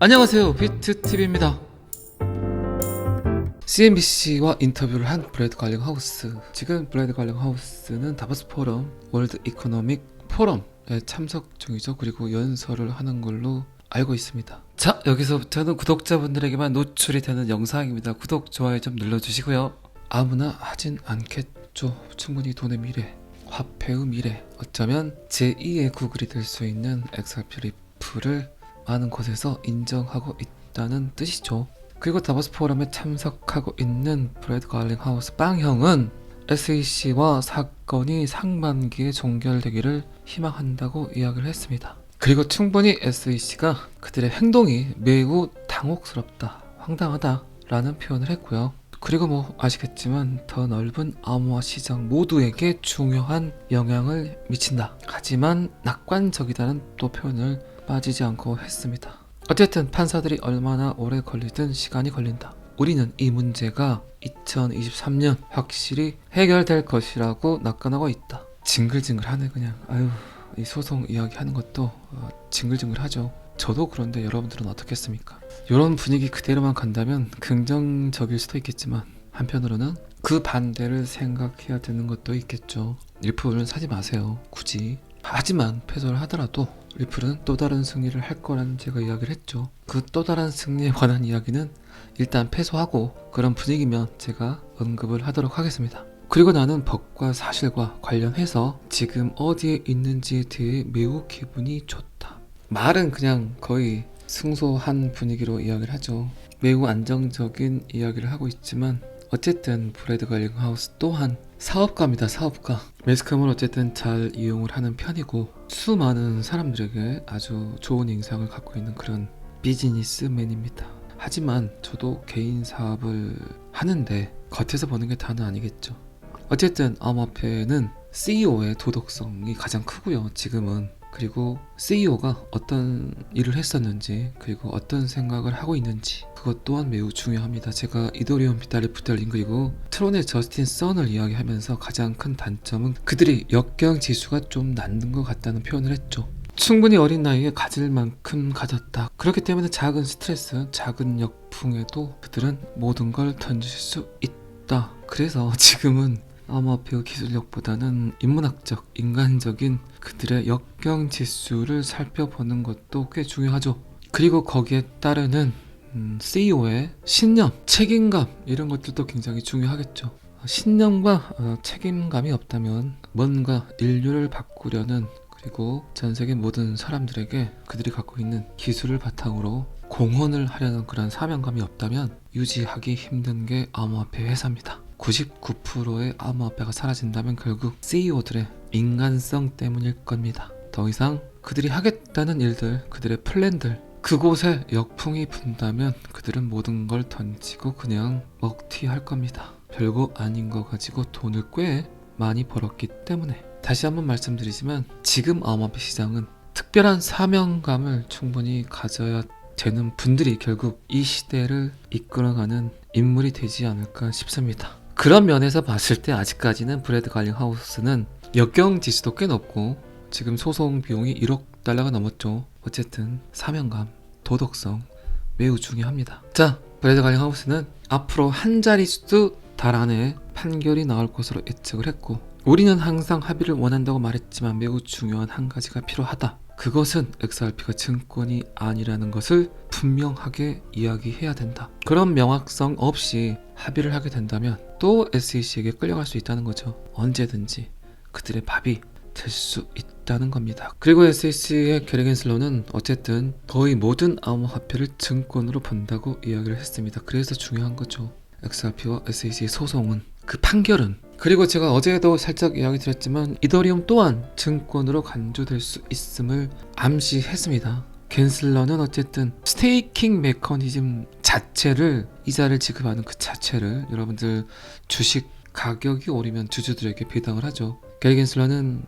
안녕하세요, 비트TV입니다. CNBC와 인터뷰를 한 브래드 갈링하우스. 지금 브래드 갈링하우스는 다보스 포럼, 월드 이코노믹 포럼에 참석 중이죠. 그리고 연설을 하는 걸로 알고 있습니다. 자, 여기서부터는 구독자분들에게만 노출이 되는 영상입니다. 구독, 좋아요 좀 눌러주시고요. 아무나 하진 않겠죠. 충분히 돈의 미래, 화폐의 미래, 어쩌면 제2의 구글이 될 수 있는 XRP 리플을 많은 곳에서 인정하고 있다는 뜻이죠. 그리고 다보스 포럼에 참석하고 있는 브래드 갈링하우스 빵형은 SEC와 사건이 상반기에 종결되기를 희망한다고 이야기를 했습니다. 그리고 충분히 SEC가 그들의 행동이 매우 당혹스럽다, 황당하다 라는 표현을 했고요. 그리고 아시겠지만 더 넓은 암호화 시장 모두에게 중요한 영향을 미친다. 하지만 낙관적이다는 또 표현을 빠지지 않고 했습니다. 어쨌든 판사들이 얼마나 오래 걸리든 시간이 걸린다. 우리는 이 문제가 2023년 확실히 해결될 것이라고 낙관하고 있다. 징글징글하네 그냥. 아유, 이 소송 이야기하는 것도 징글징글하죠. 저도 그런데 여러분들은 어떻겠습니까? 이런 분위기 그대로만 간다면 긍정적일 수도 있겠지만 한편으로는 그 반대를 생각해야 되는 것도 있겠죠. 리플은 사지 마세요. 굳이. 하지만 패소를 하더라도 리플은 또 다른 승리를 할 거라는 제가 이야기를 했죠. 그 또 다른 승리에 관한 이야기는 일단 패소하고 그런 분위기면 제가 언급을 하도록 하겠습니다. 그리고 나는 법과 사실과 관련해서 지금 어디에 있는지에 대해 매우 기분이 좋다. 말은 그냥 거의 승소한 분위기로 이야기를 하죠. 매우 안정적인 이야기를 하고 있지만 어쨌든 브래드 갈링하우스 또한 사업가입니다. 사업가. 매스컴을 어쨌든 잘 이용을 하는 편이고 수많은 사람들에게 아주 좋은 인상을 갖고 있는 그런 비즈니스맨입니다. 하지만 저도 개인 사업을 하는데 겉에서 보는 게 다는 아니겠죠. 어쨌든 암호화폐는 CEO의 도덕성이 가장 크고요. 지금은. 그리고 CEO가 어떤 일을 했었는지 그리고 어떤 생각을 하고 있는지 그것 또한 매우 중요합니다. 제가 이더리움 비탈리 부텔링 그리고 트론의 저스틴 선을 이야기하면서 가장 큰 단점은 그들이 역경 지수가 좀 낮은 것 같다는 표현을 했죠. 충분히 어린 나이에 가질 만큼 가졌다. 그렇기 때문에 작은 스트레스, 작은 역풍에도 그들은 모든 걸 던질 수 있다. 그래서 지금은 암호화폐의 기술력보다는 인문학적, 인간적인 그들의 역경 지수를 살펴보는 것도 꽤 중요하죠. 그리고 거기에 따르는 CEO의 신념, 책임감 이런 것들도 굉장히 중요하겠죠. 신념과 책임감이 없다면 뭔가 인류를 바꾸려는 그리고 전 세계 모든 사람들에게 그들이 갖고 있는 기술을 바탕으로 공헌을 하려는 그런 사명감이 없다면 유지하기 힘든 게 암호화폐 회사입니다. 99%의 암호화폐가 사라진다면 결국 CEO들의 인간성 때문일 겁니다. 더 이상 그들이 하겠다는 일들, 그들의 플랜들, 그곳에 역풍이 분다면 그들은 모든 걸 던지고 그냥 먹튀할 겁니다. 별거 아닌 거 가지고 돈을 꽤 많이 벌었기 때문에. 다시 한번 말씀드리지만 지금 암호화폐 시장은 특별한 사명감을 충분히 가져야 되는 분들이 결국 이 시대를 이끌어가는 인물이 되지 않을까 싶습니다. 그런 면에서 봤을 때 아직까지는 브래드 갈링하우스는 역경 지수도 꽤 높고 지금 소송 비용이 1억 달러가 넘었죠. 어쨌든 사명감, 도덕성 매우 중요합니다. 자, 브래드 갈링하우스는 앞으로 한 자릿수 달 안에 판결이 나올 것으로 예측을 했고 우리는 항상 합의를 원한다고 말했지만 매우 중요한 한 가지가 필요하다. 그것은 XRP가 증권이 아니라는 것을 분명하게 이야기해야 된다. 그런 명확성 없이 합의를 하게 된다면 또 SEC에게 끌려갈 수 있다는 거죠. 언제든지 그들의 밥이 될 수 있다는 겁니다. 그리고 SEC의 게리 겐슬러는 어쨌든 거의 모든 암호화폐를 증권으로 본다고 이야기를 했습니다. 그래서 중요한 거죠. XRP와 SEC의 소송은 그 판결은. 그리고 제가 어제도 살짝 이야기 드렸지만 이더리움 또한 증권으로 간주될 수 있음을 암시했습니다. 겐슬러는 어쨌든 스테이킹 메커니즘 자체를 이자를 지급하는 그 자체를 여러분들 주식 가격이 오르면 주주들에게 배당을 하죠. 게리 겐슬러는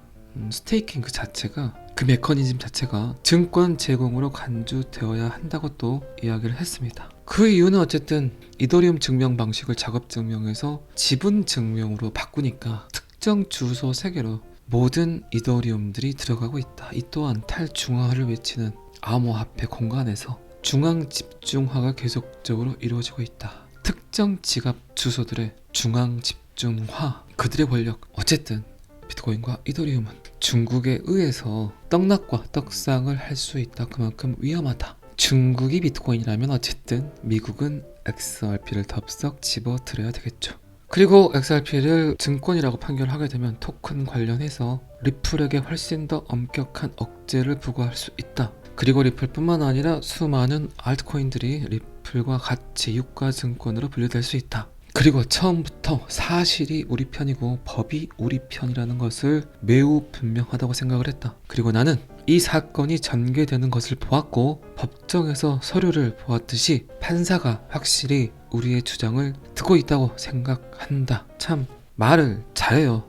스테이킹 그 자체가 그 메커니즘 자체가 증권 제공으로 간주되어야 한다고 또 이야기를 했습니다. 그 이유는 어쨌든 이더리움 증명 방식을 작업 증명에서 지분 증명으로 바꾸니까 특정 주소 세계로 모든 이더리움들이 들어가고 있다. 이 또한 탈중앙화를 외치는 암호화폐 공간에서 중앙 집중화가 계속적으로 이루어지고 있다. 특정 지갑 주소들의 중앙 집중화, 그들의 권력. 어쨌든 비트코인과 이더리움은 중국에 의해서 떡락과 떡상을 할 수 있다. 그만큼 위험하다. 중국이 비트코인이라면 어쨌든 미국은 XRP를 덥석 집어들여야 되겠죠. 그리고 XRP를 증권이라고 판결하게 되면 토큰 관련해서 리플에게 훨씬 더 엄격한 억제를 부과할 수 있다. 그리고 리플뿐만 아니라 수많은 알트코인들이 리플과 같이 유가 증권으로 분류될 수 있다. 그리고 처음부터 사실이 우리 편이고 법이 우리 편이라는 것을 매우 분명하다고 생각을 했다. 그리고 나는 이 사건이 전개되는 것을 보았고 법정에서 서류를 보았듯이 판사가 확실히 우리의 주장을 듣고 있다고 생각한다. 참 말을 잘해요.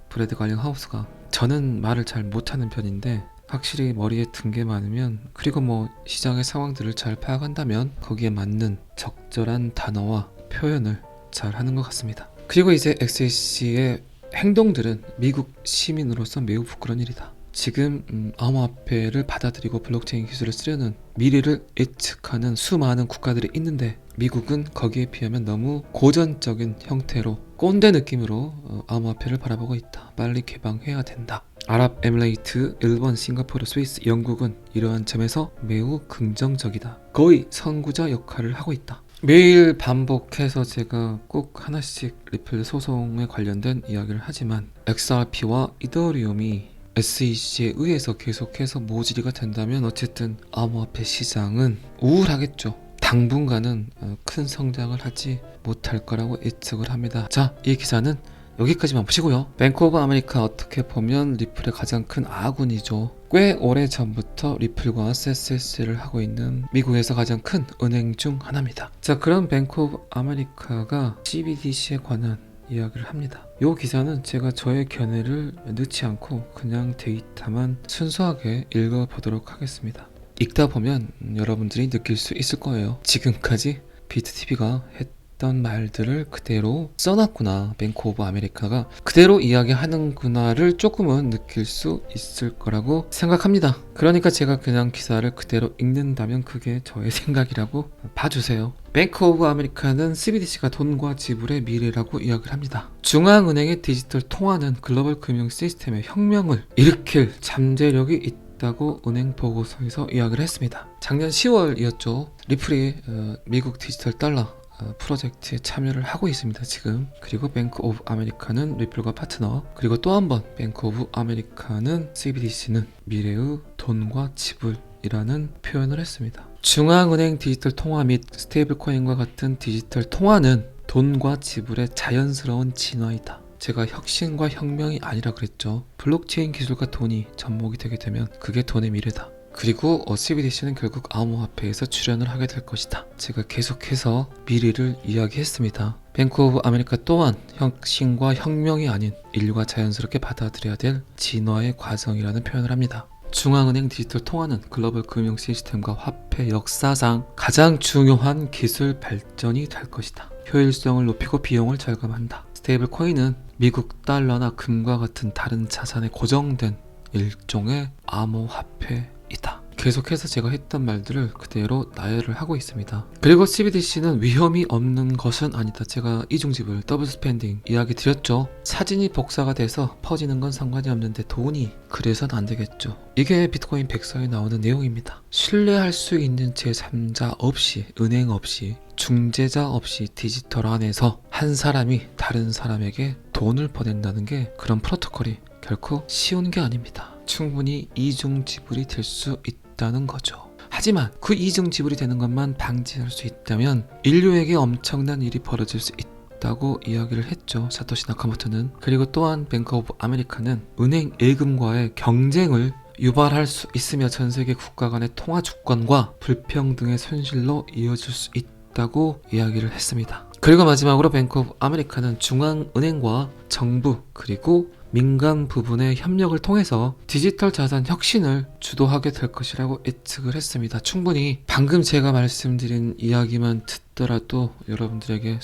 브래드 갈링하우스가. 저는 말을 잘 못하는 편인데 확실히 머리에 든 게 많으면, 그리고 뭐 시장의 상황들을 잘 파악한다면 거기에 맞는 적절한 단어와 표현을 잘 하는 것 같습니다. 그리고 이제 XAC의 행동들은 미국 시민으로서 매우 부끄러운 일이다. 지금 암호화폐를 받아들이고 블록체인 기술을 쓰려는 미래를 예측하는 수많은 국가들이 있는데 미국은 거기에 비하면 너무 고전적인 형태로 꼰대 느낌으로 암호화폐를 바라보고 있다. 빨리 개방해야 된다. 아랍에미레이트, 일본, 싱가포르, 스위스, 영국은 이러한 점에서 매우 긍정적이다. 거의 선구자 역할을 하고 있다. 매일 반복해서 제가 꼭 하나씩 리플 소송에 관련된 이야기를 하지만 XRP와 이더리움이 SEC에 의해서 계속해서 모질이가 된다면 어쨌든 암호화폐 시장은 우울하겠죠. 당분간은 큰 성장을 하지 못할 거라고 예측을 합니다. 자, 이 기사는 여기까지만 보시고요. 뱅크 오브 아메리카, 어떻게 보면 리플의 가장 큰 아군이죠. 꽤 오래 전부터 리플과 SSC를 하고 있는 미국에서 가장 큰 은행 중 하나입니다. 자, 그럼 뱅크 오브 아메리카가 CBDC에 관한 이야기를 합니다. 이 기사는 제가 저의 견해를 넣지 않고 그냥 데이터만 순수하게 읽어보도록 하겠습니다. 읽다 보면 여러분들이 느낄 수 있을 거예요. 지금까지 비트TV가 했던 말들을 그대로 써놨구나, 뱅크 오브 아메리카가 그대로 이야기하는구나를 조금은 느낄 수 있을 거라고 생각합니다. 그러니까 제가 그냥 기사를 그대로 읽는다면 그게 저의 생각이라고 봐주세요. 뱅크 오브 아메리카는 CBDC가 돈과 지불의 미래라고 이야기를 합니다. 중앙은행의 디지털 통화는 글로벌 금융 시스템의 혁명을 일으킬 잠재력이 있다고 은행 보고서에서 이야기를 했습니다. 작년 10월이었죠. 리플이 미국 디지털 달러 프로젝트에 참여를 하고 있습니다 지금. 그리고 뱅크 오브 아메리카는 리플과 파트너, 그리고 또 한 번 뱅크 오브 아메리카는 CBDC는 미래의 돈과 지불이라는 표현을 했습니다. 중앙은행 디지털 통화 및 스테이블 코인과 같은 디지털 통화는 돈과 지불의 자연스러운 진화이다. 제가 혁신과 혁명이 아니라 그랬죠. 블록체인 기술과 돈이 접목이 되게 되면 그게 돈의 미래다. 그리고 CBDC는 결국 암호화폐에서 출현을 하게 될 것이다. 제가 계속해서 미래를 이야기했습니다. 뱅크 오브 아메리카 또한 혁신과 혁명이 아닌 인류가 자연스럽게 받아들여야 될 진화의 과정이라는 표현을 합니다. 중앙은행 디지털 통화는 글로벌 금융 시스템과 화폐 역사상 가장 중요한 기술 발전이 될 것이다. 효율성을 높이고 비용을 절감한다. 스테이블 코인은 미국 달러나 금과 같은 다른 자산에 고정된 일종의 암호화폐이다. 계속해서 제가 했던 말들을 그대로 나열을 하고 있습니다. 그리고 CBDC는 위험이 없는 것은 아니다. 제가 이중지불, 더블 스pen딩 이야기 드렸죠. 사진이 복사가 돼서 퍼지는 건 상관이 없는데 돈이 그래서는 안 되겠죠. 이게 비트코인 백서에 나오는 내용입니다. 신뢰할 수 있는 제3자 없이, 은행 없이, 중재자 없이 디지털 안에서 한 사람이 다른 사람에게 돈을 보낸다는 게 그런 프로토콜이 결코 쉬운 게 아닙니다. 충분히 이중 지불이 될 수 있다는 거죠. 하지만 그 이중 지불이 되는 것만 방지할 수 있다면 인류에게 엄청난 일이 벌어질 수 있다고 이야기를 했죠, 사토시 나카모토는. 그리고 또한 뱅크 오브 아메리카는 은행 예금과의 경쟁을 유발할 수 있으며 전 세계 국가 간의 통화 주권과 불평등의 손실로 이어질 수 있다고 이야기를 했습니다. 그리고 마지막으로 뱅크 오브 아메리카는 중앙은행과 정부 그리고 민간 부분의 협력을 통해서 디지털 자산 혁신을 주도하게 될 것이라고 예측을 했습니다. 충분히 방금 제가 말씀드린 이야기만 듣더라도 여러분들에게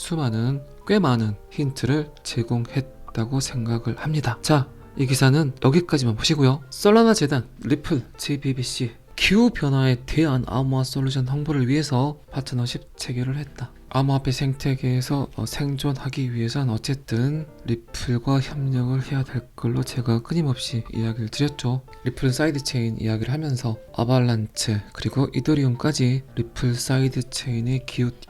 꽤 많은 힌트를 제공했다고 생각을 합니다. 자, 이 기사는 여기까지만 보시고요. 솔라나 재단, 리플, JBBC 기후변화에 대한 암호화 솔루션 홍보를 위해서 파트너십 체결을 했다. 암호화폐 생태계에서 생존하기 위해선 어쨌든 리플과 협력을 해야 될 걸로 제가 끊임없이 이야기를 드렸죠. 리플 사이드체인 이야기를 하면서 아발란체 그리고 이더리움까지 리플 사이드체인에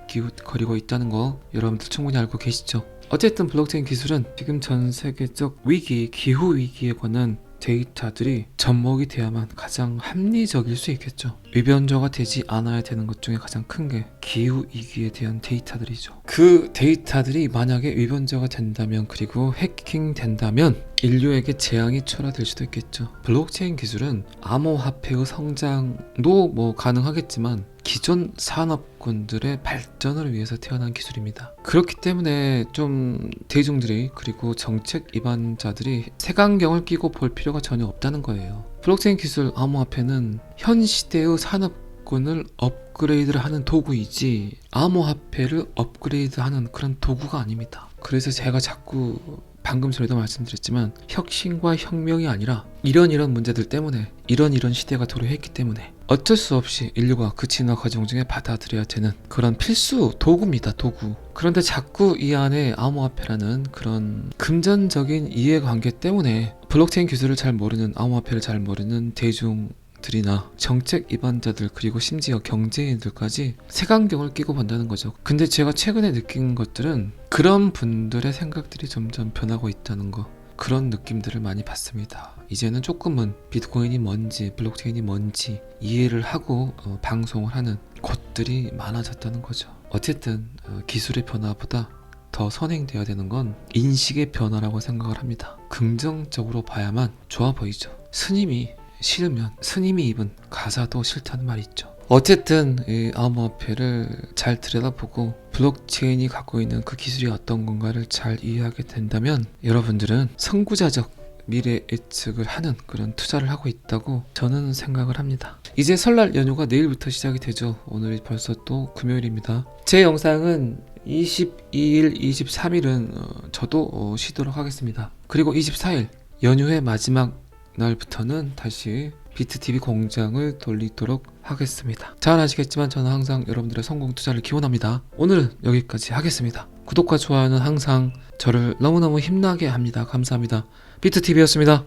기웃거리고 있다는 거 여러분들 충분히 알고 계시죠. 어쨌든 블록체인 기술은 지금 전 세계적 위기, 기후 위기에 관한 데이터들이 접목이 돼야만 가장 합리적일 수 있겠죠. 위변조가 되지 않아야 되는 것 중에 가장 큰 게 기후 위기에 대한 데이터들이죠. 그 데이터들이 만약에 위변조가 된다면 그리고 해킹된다면 인류에게 재앙이 초래될 수도 있겠죠. 블록체인 기술은 암호화폐의 성장도 가능하겠지만 기존 산업군들의 발전을 위해서 태어난 기술입니다. 그렇기 때문에 좀 대중들이 그리고 정책 입안자들이 색안경을 끼고 볼 필요가 전혀 없다는 거예요. 블록체인 기술 암호화폐는 현 시대의 산업군을 업그레이드를 하는 도구이지 암호화폐를 업그레이드하는 그런 도구가 아닙니다. 그래서 제가 자꾸 방금 전에도 말씀드렸지만 혁신과 혁명이 아니라 이런 문제들 때문에 이런 시대가 도래했기 때문에 어쩔 수 없이 인류가 그 진화 과정 중에 받아들여야 되는 그런 필수 도구입니다. 도구. 그런데 자꾸 이 안에 암호화폐라는 그런 금전적인 이해관계 때문에 블록체인 기술을 잘 모르는 암호화폐를 잘 모르는 대중들이나 정책 입안자들 그리고 심지어 경제인들까지 색안경을 끼고 본다는 거죠. 근데 제가 최근에 느낀 것들은 그런 분들의 생각들이 점점 변하고 있다는 거, 그런 느낌들을 많이 받습니다. 이제는 조금은 비트코인이 뭔지 블록체인이 뭔지 이해를 하고 방송을 하는 곳들이 많아졌다는 거죠. 어쨌든 기술의 변화보다 더 선행되어야 되는 건 인식의 변화라고 생각을 합니다. 긍정적으로 봐야만 좋아 보이죠. 스님이 싫으면 스님이 입은 가사도 싫다는 말이 있죠. 어쨌든 이 암호화폐를 잘 들여다보고 블록체인이 갖고 있는 그 기술이 어떤 건가를 잘 이해하게 된다면 여러분들은 선구자적 미래 예측을 하는 그런 투자를 하고 있다고 저는 생각을 합니다. 이제 설날 연휴가 내일부터 시작이 되죠. 오늘이 벌써 또 금요일입니다. 제 영상은 22일, 23일은 저도 쉬도록 하겠습니다. 그리고 24일 연휴의 마지막 날부터는 다시 비트TV 공장을 돌리도록 하겠습니다. 잘 아시겠지만 저는 항상 여러분들의 성공 투자를 기원합니다. 오늘은 여기까지 하겠습니다. 구독과 좋아요는 항상 저를 너무너무 힘나게 합니다. 감사합니다. 비트TV였습니다.